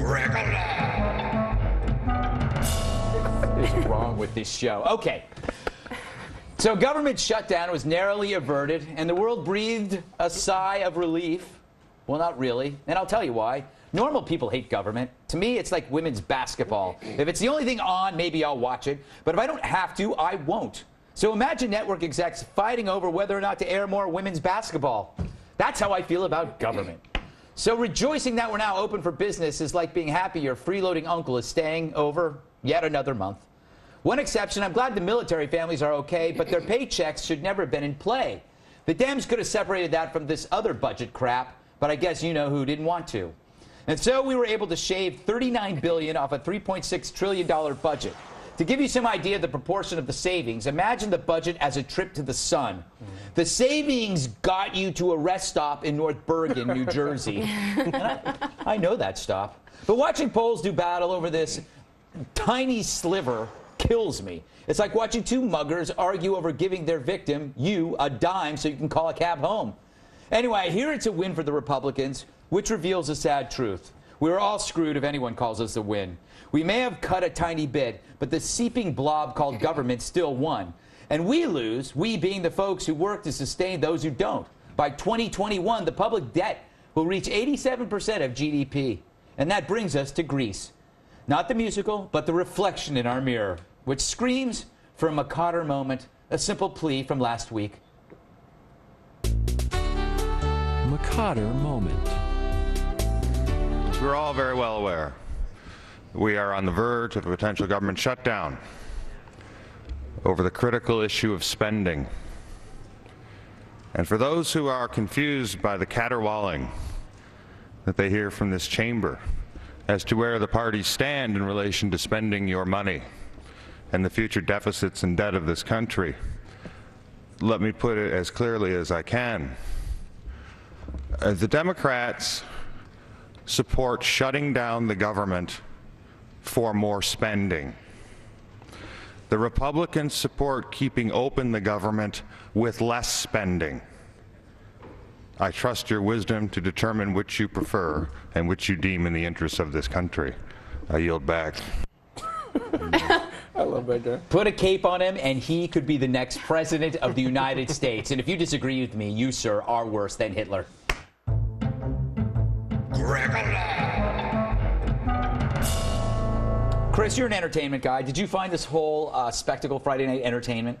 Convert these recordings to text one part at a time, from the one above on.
What is wrong with this show? Okay. So government shutdown was narrowly averted, and the world breathed a sigh of relief. Well, not really, and I'll tell you why. Normal people hate government. To me, it's like women's basketball. If it's the only thing on, maybe I'll watch it. But if I don't have to, I won't. So imagine network execs fighting over whether or not to air more women's basketball. That's how I feel about government. So rejoicing that we're now open for business is like being happy your freeloading uncle is staying over yet another month. One exception, I'm glad the military families are okay, but their paychecks should never have been in play. The Dems could have separated that from this other budget crap, but I guess you know who didn't want to. And so we were able to shave $39 billion off a $3.6 trillion budget. To give you some idea of the proportion of the savings, imagine the budget as a trip to the sun. The savings got you to a rest stop in North Bergen, New Jersey. I know that stop. But watching Poles do battle over this tiny sliver kills me. It's like watching two muggers argue over giving their victim, you, a dime so you can call a cab home. Anyway, I hear it's a win for the Republicans, which reveals a sad truth. We're all screwed if anyone calls us a win. We may have cut a tiny bit, but the seeping blob called government still won. And we lose, we being the folks who work to sustain those who don't. By 2021, the public debt will reach 87% of GDP. And that brings us to Greece. Not the musical, but the reflection in our mirror, which screams for a Makata moment, a simple plea from last week. Makata moment. We're all very well aware we are on the verge of a potential government shutdown over the critical issue of spending. And for those who are confused by the caterwauling that they hear from this chamber as to where the parties stand in relation to spending your money and the future deficits and debt of this country, let me put it as clearly as I can. The Democrats support shutting down the government for more spending. The Republicans support keeping open the government with less spending. I trust your wisdom to determine which you prefer and which you deem in the interests of this country. I yield back. I love that guy. Put a cape on him, and he could be the next president of the United States. And if you disagree with me, you, sir, are worse than Hitler. Chris, you're an entertainment guy. Did you find this whole spectacle Friday night entertainment?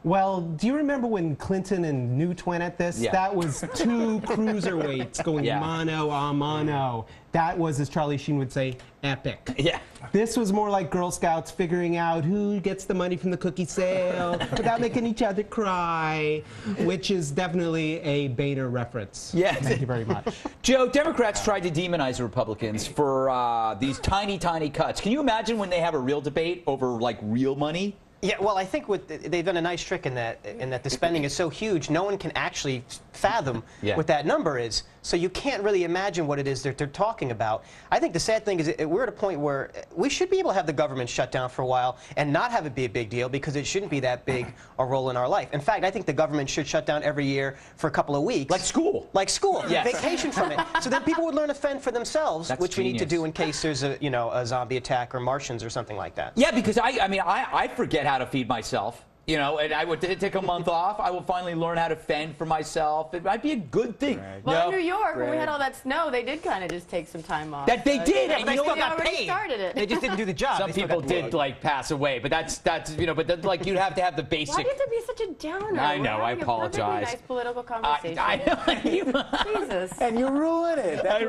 Well, do you remember when Clinton and Newt went at this? Yeah. That was two cruiserweights going mano a mano. That was, as Charlie Sheen would say, epic. Yeah. This was more like Girl Scouts figuring out who gets the money from the cookie sale without making each other cry, which is definitely a Boehner reference. Yeah. Thank you very much. Joe, Democrats tried to demonize the Republicans for these tiny, tiny cuts. Can you imagine when they have a real debate over, like, real money? Yeah, well, I think they've done a nice trick in that the spending is so huge, no one can actually fathom what that number is. So you can't really imagine what it is that they're talking about. I think the sad thing is we're at a point where we should be able to have the government shut down for a while and not have it be a big deal because it shouldn't be that big a role in our life. In fact, I think the government should shut down every year for a couple of weeks. Like school. Like school. Yes. Vacation from it. So then people would learn to fend for themselves, That's which we need to genius. do in case there's a, a zombie attack or Martians or something like that. Yeah, because I forget how to feed myself. You know, and I would take a month off. I will finally learn how to fend for myself. It might be a good thing. Right. Well, in New York, when we had all that snow, they did kind of just take some time off. That they did. Yeah, And they you know still what? got paid. Started it. They just didn't do the job. Some people did like pass away, but that's but that's like you'd have to have the basic. Why do you have to be such a downer? I know. We're I having apologize. A nice political conversation. I know. Jesus. And you ruined it. I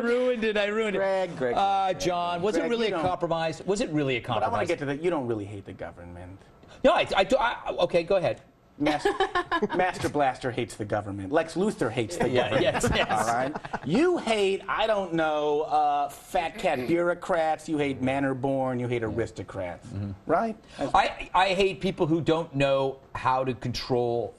ruined it. Greg. John, was it Greg, really you a don't- compromise? Was it really a But compromise? I want to get to that. You don't really hate the government. No, I do. Okay, go ahead. Master Blaster hates the government. Lex Luthor hates the government. Yes. All right. You hate, I don't know, fat cat bureaucrats. You hate manor-born. You hate aristocrats. Right? I hate people who don't know how to control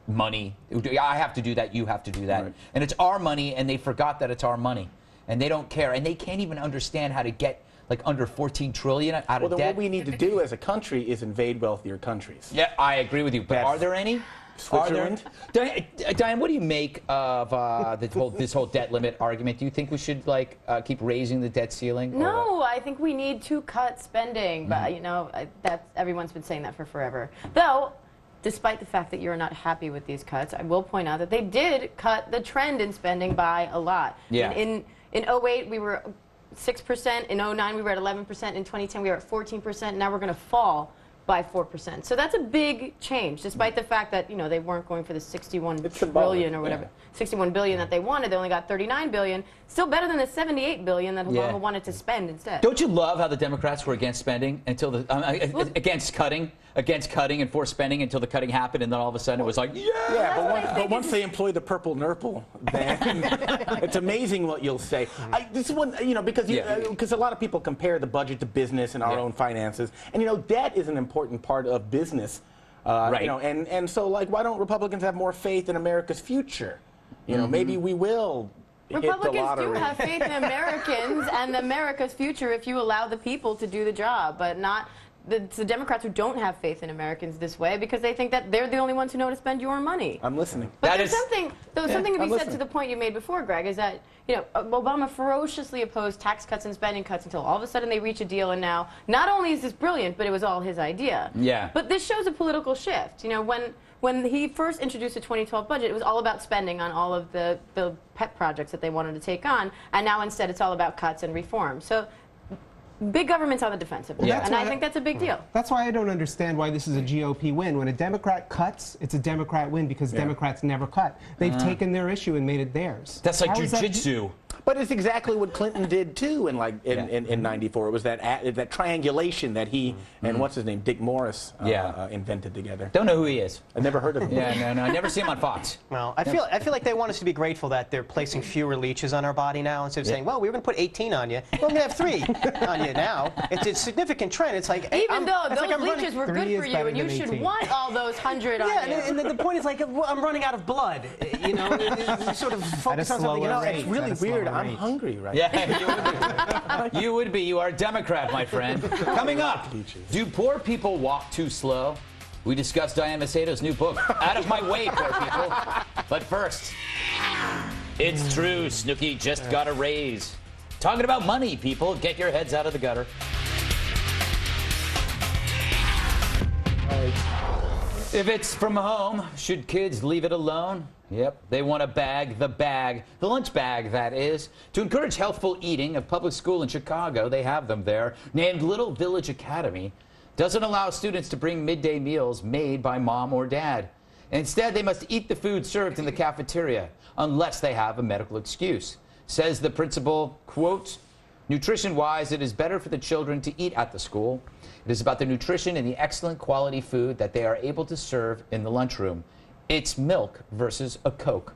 money. I have to do that. You have to do that. Right. And it's our money, and they forgot that it's our money, and they don't care, and they can't even understand how to get like under 14 trillion out of Well, then debt. what we need to do as a country is invade wealthier countries. Yeah, I agree with you. But are there any? Switzerland. Diane, what do you make of this whole debt limit argument? Do you think we should keep raising the debt ceiling? No, I think we need to cut spending. But you know, everyone's been saying that for forever. Though, despite the fact that you're not happy with these cuts, I will point out that they did cut the trend in spending by a lot. Yeah. In 08, we were 6%. In 09, we were at 11%. In 2010, we were at 14%. Now we're going to fall by 4%. So that's a big change, despite the fact that, you know, they weren't going for the 61 trillion or whatever, 61 billion that they wanted. They only got 39 billion. Still better than the 78 billion that Obama wanted to spend instead. Don't you love how the Democrats were against spending until against cutting and forced spending until the cutting happened, and then all of a sudden it was like, but once they employ the purple nurple, then it's amazing what you'll say. This is one, you know, because a lot of people compare the budget to business and our own finances, and you know, debt is an important part of business, right? You know, and so like, why don't Republicans have more faith in America's future? You know, maybe we will. Republicans do have faith in Americans and America's future if you allow the people to do the job, but not the Democrats who don't have faith in Americans this way because they think that they're the only ones who know how to spend your money. I'm listening. But there's something to be said to the point you made before, Greg, is that, you know, Obama ferociously opposed tax cuts and spending cuts until all of a sudden they reach a deal, and now not only is this brilliant, but it was all his idea. Yeah. But this shows a political shift. You know, when he first introduced the 2012 budget, it was all about spending on all of the pet projects that they wanted to take on, and now instead it's all about cuts and reform. So big government's on the defensive, and I think that's a big deal. That's why I don't understand why this is a GOP win. When a Democrat cuts, it's a Democrat win because Democrats never cut. They've taken their issue and made it theirs. That's like jujitsu. But it's exactly what Clinton did too in in '94. It was that triangulation that he and what's his name, Dick Morris, invented together. Don't know who he is. I've never heard of him. No, I never see him on Fox. Well, I feel like they want us to be grateful that they're placing fewer leeches on our body now instead of saying, well, we were going to put 18 on you. We're going to have 3 on you now. It's a significant trend. It's like even though those leeches were good for you, and you should want all those 100 on you. And the point is like I'm running out of blood. You know, sort of focus on something. You know, it's really weird. I'm hungry right now. Yeah, you would be. You are a Democrat, my friend. Coming up, do poor people walk too slow? We discuss Diane Maceto's new book, Out of My Way, Poor People. But first, it's true, Snooki just got a raise. Talking about money, people. Get your heads out of the gutter. If it's from home, should kids leave it alone? Yep, they want to bag, the lunch bag, that is. To encourage healthful eating, a public school in Chicago, they have them there, named Little Village Academy, doesn't allow students to bring midday meals made by mom or dad. Instead, they must eat the food served in the cafeteria, unless they have a medical excuse. Says the principal, quote, nutrition-wise, it is better for the children to eat at the school. It is about the nutrition and the excellent quality food that they are able to serve in the lunchroom. It's milk versus a Coke.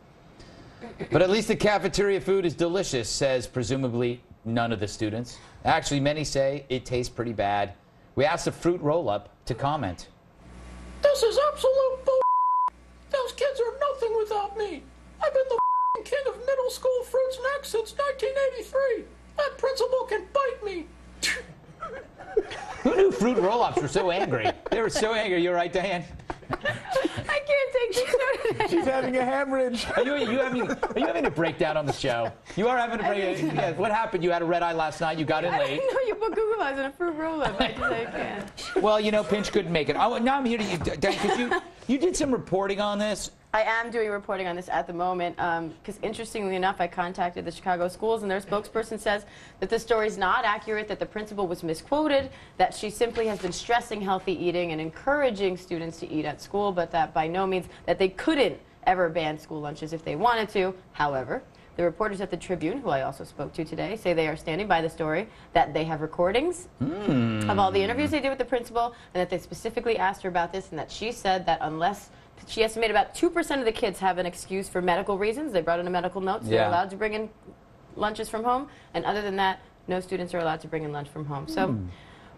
But at least the cafeteria food is delicious, says presumably none of the students. Actually, many say it tastes pretty bad. We asked a fruit roll-up to comment. This is absolute bull. Those kids are nothing without me. I've been the king of middle school fruit snacks since 1983. That principal can bite me. Who knew fruit roll-ups were so angry? They were so angry. You're right, Diane? I can't take this note. She's having a hemorrhage. Are you having a breakdown on the show? You are having a breakdown. Yeah, what happened? You had a red eye last night. You got in late. I didn't know you put Google Eyes in a fruit roll-up. I can't. Well, you know, Pinch couldn't make it. Now I'm here to you, Dan, because you did some reporting on this. I am doing reporting on this at the moment because, interestingly enough, I contacted the Chicago schools, and their spokesperson says that the story is not accurate, that the principal was misquoted, that she simply has been stressing healthy eating and encouraging students to eat at school, but that by no means that they couldn't ever ban school lunches if they wanted to. However, the reporters at the Tribune, who I also spoke to today, say they are standing by the story, that they have recordings of all the interviews they did with the principal, and that they specifically asked her about this, and that she said that unless she estimated about 2% of the kids have an excuse for medical reasons. They brought in a medical note, so they're allowed to bring in lunches from home. And other than that, no students are allowed to bring in lunch from home. So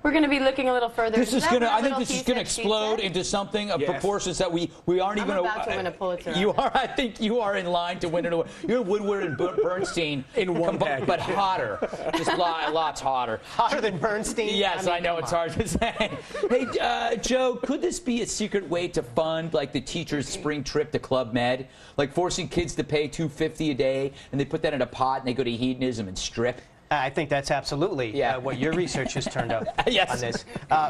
We're going to be looking a little further. This is into going to, that I think little this is he going to said, she explode said. into something of proportions that we aren't I'm even about to win a Pulitzer. You are, I think you are in line to win an award. You're Woodward and Bernstein in one package. But hotter. Just lots hotter. Hotter than Bernstein? Yes, I know, it's hard to say. Hey, Joe, could this be a secret way to fund, like, the teacher's spring trip to Club Med? Like forcing kids to pay $250 a day, and they put that in a pot, and they go to hedonism and strip? I think that's absolutely what your research has turned up Yes. on this.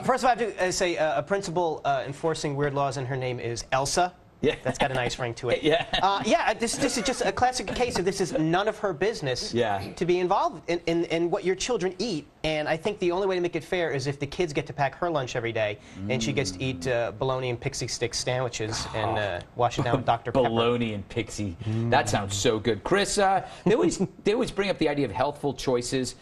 First of all, I have to say a principal enforcing weird laws, and her name is Elsa. Yeah. That's got a nice ring to it. Yeah. This is just a classic case of this is none of her business to be involved in what your children eat. And I think the only way to make it fair is if the kids get to pack her lunch every day, and she gets to eat bologna and pixie stick sandwiches and wash it down with Dr. Pepper. Bologna and pixie. That sounds so good. Chris, they always bring up the idea of healthful choices,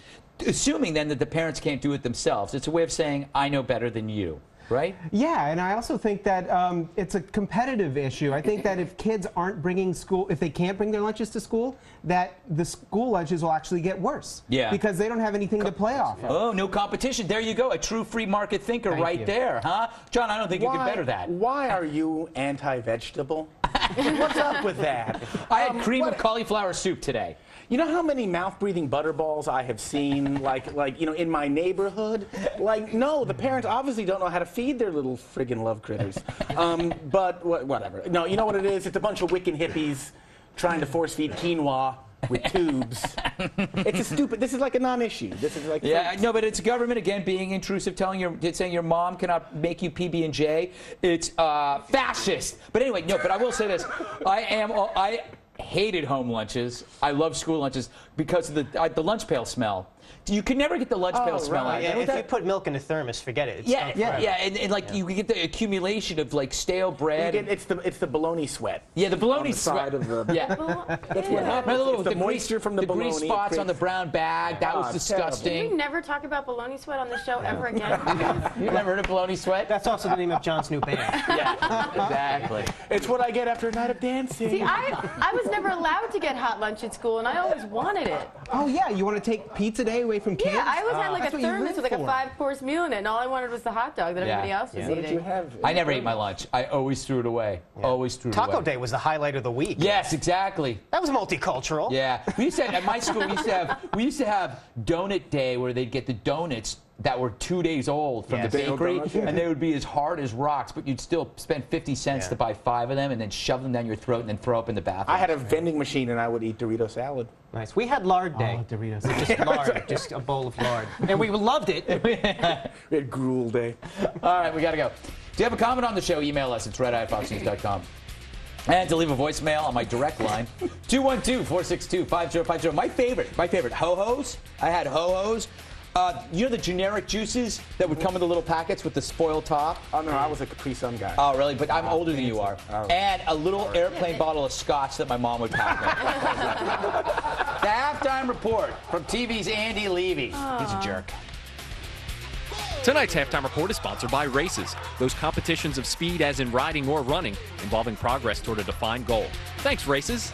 assuming then that the parents can't do it themselves. It's a way of saying, I know better than you. Right? Yeah, and I also think that it's a competitive issue. I think that if kids aren't bringing if they can't bring their lunches to school, that the school lunches will actually get worse. Yeah. Because they don't have anything to play off of. Oh, no competition. There you go. A true free market thinker right there, huh? John, I don't think you can better that. Why are you anti-vegetable? What's up with that? I had cream of cauliflower soup today. You know how many mouth-breathing butterballs I have seen, like in my neighborhood? Like, no, the parents obviously don't know how to feed their little friggin' love critters. But whatever. No, you know what it is? It's a bunch of Wiccan hippies trying to force-feed quinoa with tubes. It's a stupid. This is like a non-issue. This is like no, but it's government again being intrusive, saying your mom cannot make you PB&J. It's fascist. But anyway, no. But I will say this: I hated home lunches. I love school lunches because of the lunch pail smell. You can never get the lunch pail smell out. Yeah, if you put milk in a thermos, forget it. And like you get the accumulation of like stale bread. It's the bologna sweat. Yeah, the bologna on the sweat. Side of the, That's what happened. It's the moisture from the bologna. The grease spots on the brown bag. That was disgusting. Can we never talk about bologna sweat on the show ever again? You've never heard of bologna sweat? That's also the name of John's new band. Yeah, exactly. It's what I get after a night of dancing. See, I was never allowed to get hot lunch at school, and I always wanted it. Oh yeah, you want to take pizza day away from kids? Yeah, I always had like That's a what you thermos with live like a for. 5-course meal in it, and all I wanted was the hot dog that everybody else was What eating. did you have? I never ate my lunch. I always threw it away. Always threw it away. Taco Day was the highlight of the week. Yes, exactly. That was multicultural. Yeah, we used to at my school. We used to have donut day where they'd get the donuts that were 2 days old from the bakery, and they would be as hard as rocks, but you'd still spend 50 cents to buy 5 of them and then shove them down your throat and then throw up in the bathroom. I had a vending machine and I would eat Dorito salad. Nice. We had lard day. Oh, Doritos. Just lard, just a bowl of lard. And we loved it. We had gruel day. All right, we got to go. Do you have a comment on the show? Email us. It's redeye@foxnews.com. And to leave a voicemail on my direct line, 212-462-5050. My favorite, ho-hos. I had ho-hos. You know the generic juices that would come in the little packets with the spoiled top? Oh, no, I was a Capri Sun guy. Oh, really? But I'm older than you are. Oh. And a little airplane bottle of scotch that my mom would pack me. The halftime report from TV's Andy Levy. He's a jerk. Tonight's halftime report is sponsored by Races, those competitions of speed as in riding or running, involving progress toward a defined goal. Thanks, Races.